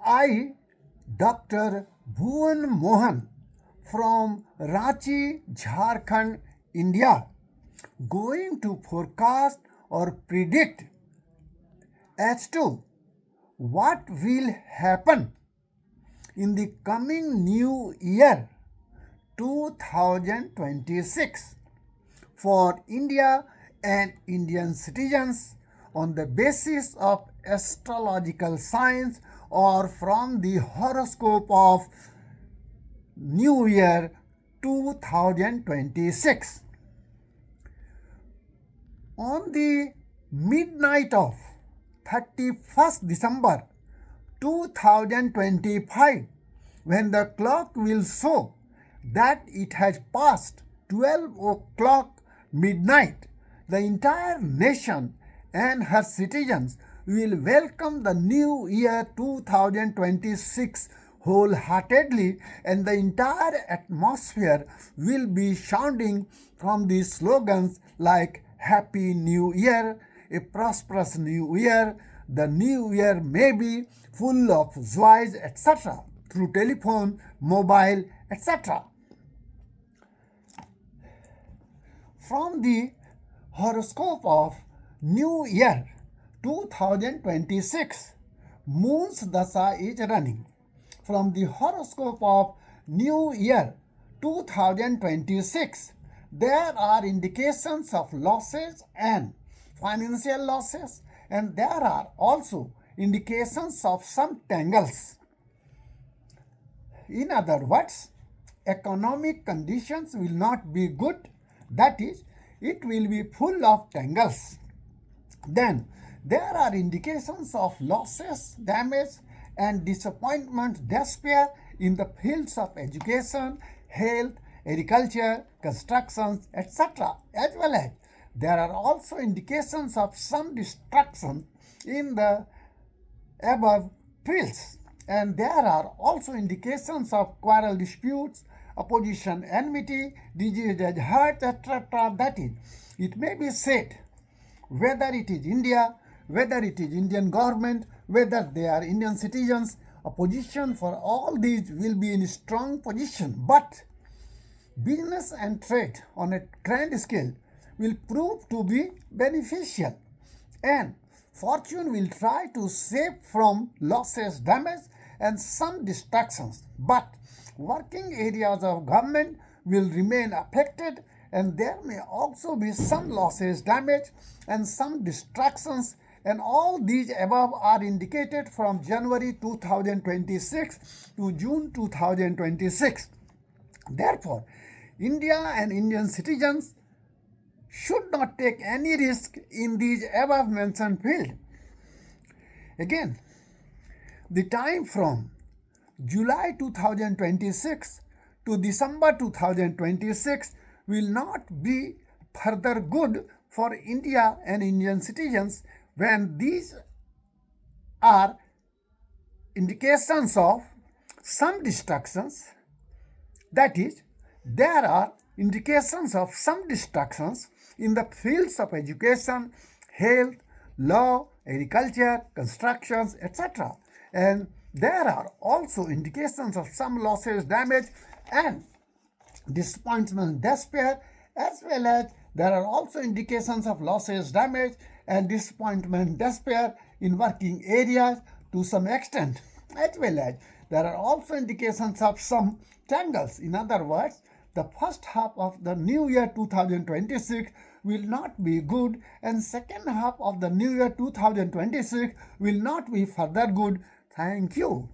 I, Dr. Bhuwan Mohan from Ranchi, Jharkhand, India, going to forecast or predict as to what will happen in the coming new year 2026 for India and Indian citizens on the basis of astrological science or from the horoscope of New Year 2026. On the midnight of 31st December 2025, when the clock will show that it has passed 12 o'clock midnight, the entire nation and her citizens will welcome the new year 2026 wholeheartedly, and the entire atmosphere will be sounding from the slogans like Happy New Year, a prosperous new year, the new year may be full of joys, etc., through telephone, mobile, etc. From the horoscope of New Year 2026, Moon's Dasha is running. From the horoscope of New Year 2026, there are indications of losses and financial losses, and there are also indications of some tangles. In other words, economic conditions will not be good, that is, it will be full of tangles. Then there are indications of losses, damage, and disappointment, despair in the fields of education, health, agriculture, constructions, etc. As well as there are also indications of some destruction in the above fields. And there are also indications of quarrel disputes, opposition, enmity, disease, hurt, etc. That is, it may be said, whether it is India, whether it is Indian government, whether they are Indian citizens, opposition for all these will be in a strong position. But business and trade on a grand scale will prove to be beneficial, and fortune will try to save from losses, damage, and some distractions. But working areas of government will remain affected, and there may also be some losses, damage, and some distractions, and all these above are indicated from January 2026 to June 2026. Therefore, India and Indian citizens should not take any risk in these above mentioned field. Again, the time from July 2026 to December 2026 will not be further good for India and Indian citizens when these are indications of some distractions, that is, there are indications of some distractions in the fields of education, health, law, agriculture, constructions, etc. And there are also indications of some losses, damage, and disappointment, despair, as well as there are also indications of losses, damage, and disappointment, despair in working areas to some extent, as well as there are also indications of some tangles. In other words, the first half of the new year 2026 will not be good, and second half of the new year 2026 will not be further good. Thank you.